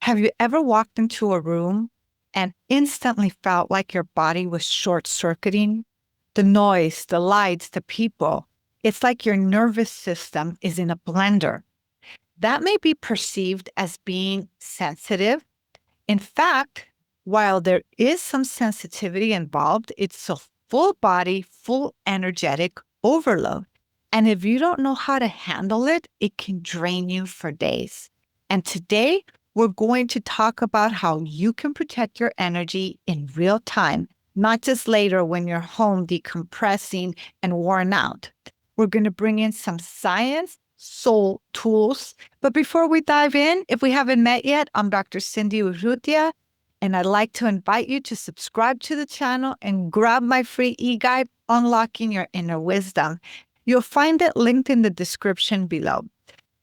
Have you ever walked into a room and instantly felt like your body was short-circuiting? The noise, the lights, the people. It's like your nervous system is in a blender. That may be perceived as being sensitive. In fact, while there is some sensitivity involved, it's a full body, full energetic overload. And if you don't know how to handle it, it can drain you for days. And today, we're going to talk about how you can protect your energy in real time, not just later when you're home decompressing and worn out. We're going to bring in some science, soul tools. But before we dive in, if we haven't met yet, I'm Dr. Cindy Urrutia, and I'd like to invite you to subscribe to the channel and grab my free e-guide, Unlocking Your Inner Wisdom. You'll find it linked in the description below.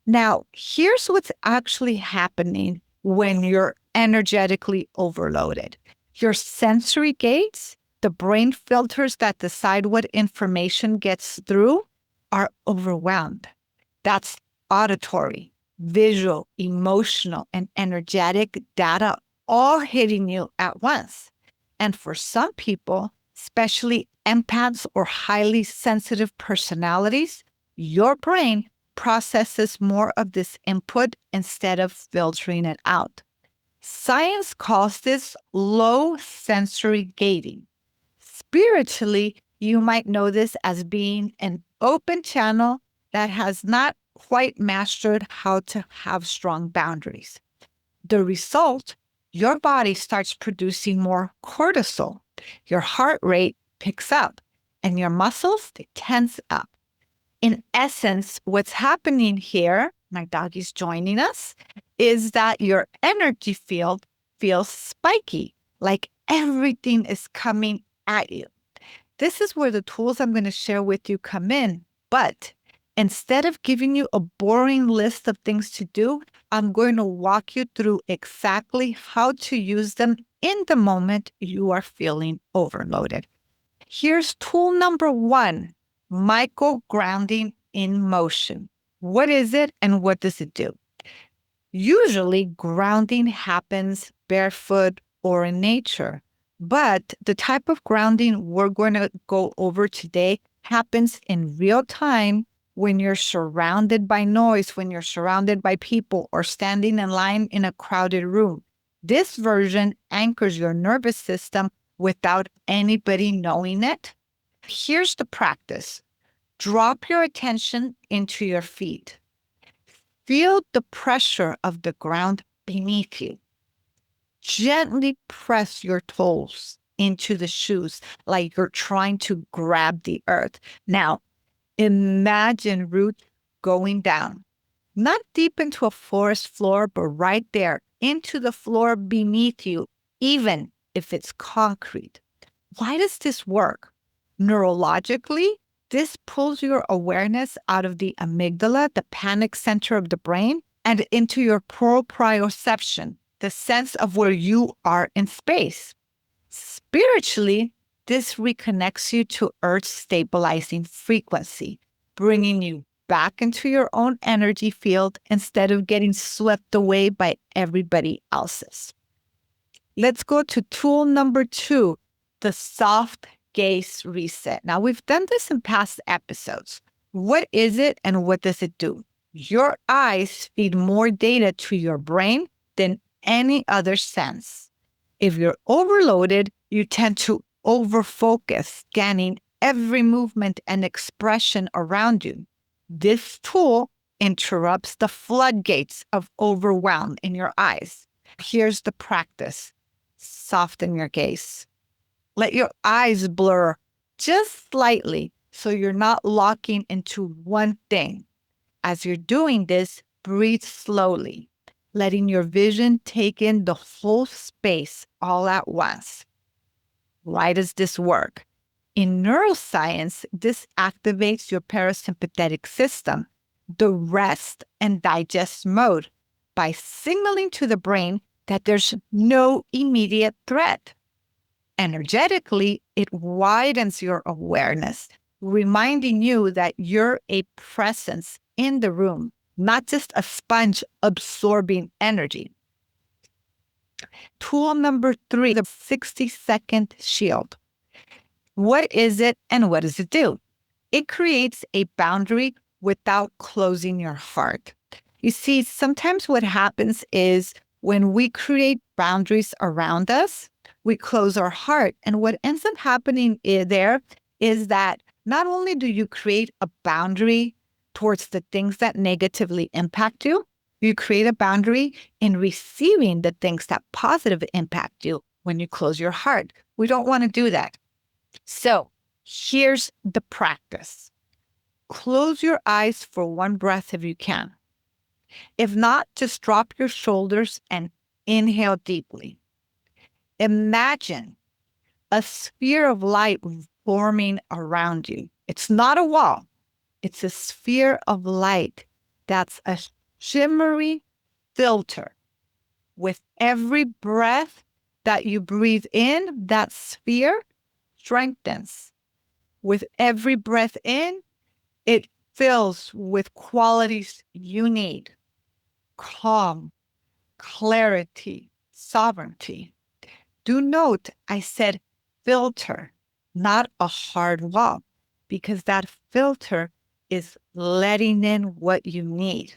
Now, here's what's actually happening when you're energetically overloaded. Your sensory gates, the brain filters that decide what information gets through, are overwhelmed. That's auditory, visual, emotional, and energetic data all hitting you at once. And for some people, especially empaths or highly sensitive personalities, your brain processes more of this input instead of filtering it out. Science calls this low sensory gating. Spiritually, you might know this as being an open channel that has not quite mastered how to have strong boundaries. The result, your body starts producing more cortisol. Your heart rate picks up and your muscles, they tense up. In essence, what's happening here, my doggy's joining us, is that your energy field feels spiky, like everything is coming at you. This is where the tools I'm going to share with you come in. But instead of giving you a boring list of things to do, I'm going to walk you through exactly how to use them in the moment you are feeling overloaded. Here's tool number 1. Micro-grounding in motion. What is it and what does it do? Usually, grounding happens barefoot or in nature, but the type of grounding we're going to go over today happens in real time when you're surrounded by noise, when you're surrounded by people, or standing in line in a crowded room. This version anchors your nervous system without anybody knowing it. Here's the practice. Drop your attention into your feet. Feel the pressure of the ground beneath you. Gently press your toes into the shoes like you're trying to grab the earth. Now, imagine roots going down, not deep into a forest floor, but right there into the floor beneath you, even if it's concrete. Why does this work? Neurologically, this pulls your awareness out of the amygdala, the panic center of the brain, and into your proprioception, the sense of where you are in space. Spiritually, this reconnects you to Earth's stabilizing frequency, bringing you back into your own energy field instead of getting swept away by everybody else's. Let's go to tool number 2, the soft gaze reset. Now, we've done this in past episodes. What is it and what does it do? Your eyes feed more data to your brain than any other sense. If you're overloaded, you tend to overfocus, scanning every movement and expression around you. This tool interrupts the floodgates of overwhelm in your eyes. Here's the practice. Soften your gaze. Let your eyes blur just slightly so you're not locking into one thing. As you're doing this, breathe slowly, letting your vision take in the whole space all at once. Why does this work? In neuroscience, this activates your parasympathetic system, the rest and digest mode, by signaling to the brain that there's no immediate threat. Energetically, it widens your awareness, reminding you that you're a presence in the room, not just a sponge absorbing energy. Tool number 3, the 60-second shield. What is it and what does it do? It creates a boundary without closing your heart. You see, sometimes what happens is when we create boundaries around us, we close our heart. And what ends up happening there is that not only do you create a boundary towards the things that negatively impact you, you create a boundary in receiving the things that positively impact you when you close your heart. We don't want to do that. So here's the practice. Close your eyes for one breath if you can. If not, just drop your shoulders and inhale deeply. Imagine a sphere of light forming around you. It's not a wall. It's a sphere of light that's a shimmery filter. With every breath that you breathe in, that sphere strengthens. With every breath in, it fills with qualities you need: calm, clarity, sovereignty. Do note I said filter, not a hard wall, because that filter is letting in what you need.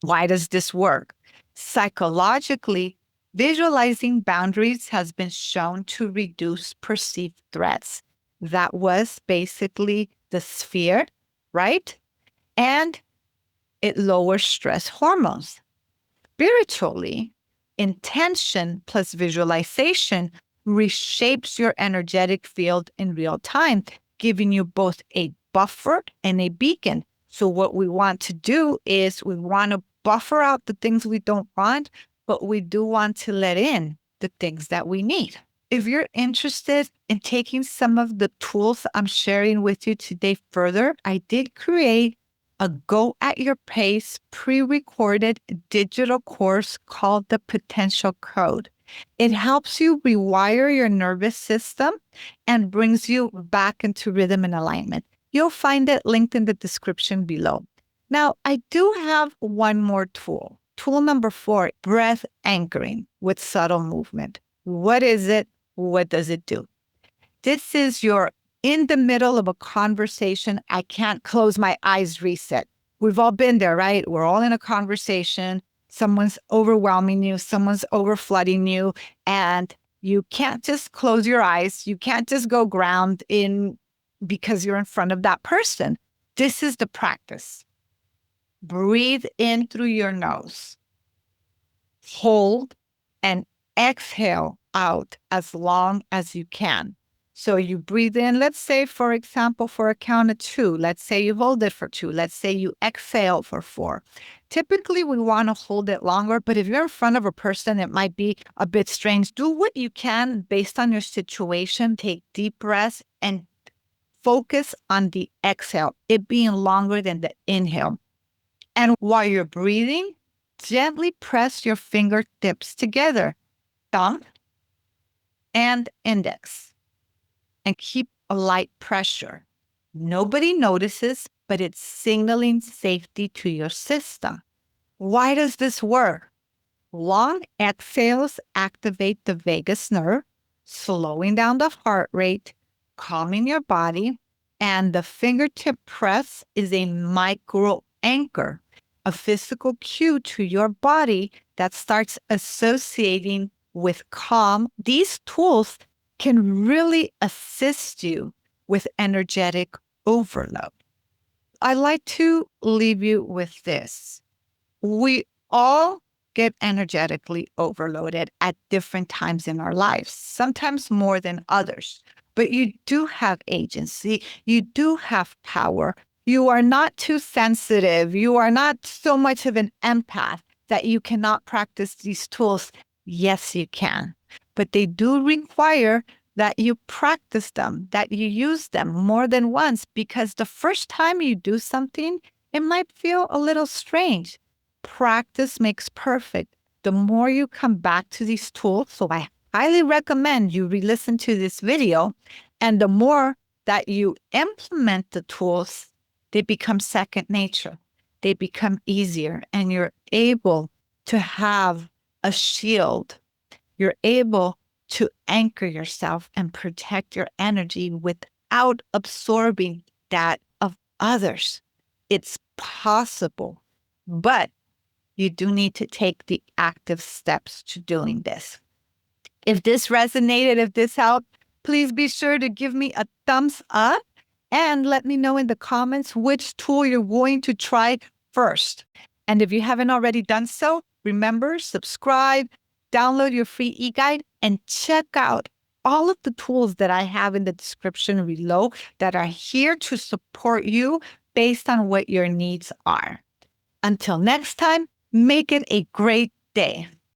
Why does this work? Psychologically, visualizing boundaries has been shown to reduce perceived threats. That was basically the sphere, right? And it lowers stress hormones. Spiritually, intention plus visualization reshapes your energetic field in real time, giving you both a buffer and a beacon. So what we want to do is we want to buffer out the things we don't want, but we do want to let in the things that we need. If you're interested in taking some of the tools I'm sharing with you today further, I did create a go at your pace pre-recorded digital course called the Potential Code. It helps you rewire your nervous system and brings you back into rhythm and alignment. You'll find it linked in the description below. Now, I do have one more tool. Tool number 4, breath anchoring with subtle movement. What is it? What does it do? This is your in the middle of a conversation, I can't close my eyes reset. We've all been there, right? We're all in a conversation. Someone's overwhelming you. Someone's overflooding you. And you can't just close your eyes. You can't just go ground in because you're in front of that person. This is the practice. Breathe in through your nose. Hold and exhale out as long as you can. So you breathe in, let's say, for example, for a count of 2. Let's say you hold it for 2. Let's say you exhale for 4. Typically, we want to hold it longer, but if you're in front of a person, it might be a bit strange. Do what you can based on your situation. Take deep breaths and focus on the exhale, it being longer than the inhale. And while you're breathing, gently press your fingertips together, thumb and index, and keep a light pressure. Nobody notices, but it's signaling safety to your system. Why does this work? Long exhales activate the vagus nerve, slowing down the heart rate, calming your body, and the fingertip press is a micro anchor, a physical cue to your body that starts associating with calm. These tools can really assist you with energetic overload. I like to leave you with this. We all get energetically overloaded at different times in our lives, sometimes more than others. But you do have agency. You do have power. You are not too sensitive. You are not so much of an empath that you cannot practice these tools. Yes, you can. But they do require that you practice them, that you use them more than once, because the first time you do something, it might feel a little strange. Practice makes perfect. The more you come back to these tools, so I highly recommend you re-listen to this video, and the more that you implement the tools, they become second nature. They become easier, and you're able to have a shield you're able to anchor yourself and protect your energy without absorbing that of others. It's possible, but you do need to take the active steps to doing this. If this resonated, if this helped, please be sure to give me a thumbs up and let me know in the comments which tool you're going to try first. And if you haven't already done so, remember, subscribe, download your free e-guide, and check out all of the tools that I have in the description below that are here to support you based on what your needs are. Until next time, make it a great day.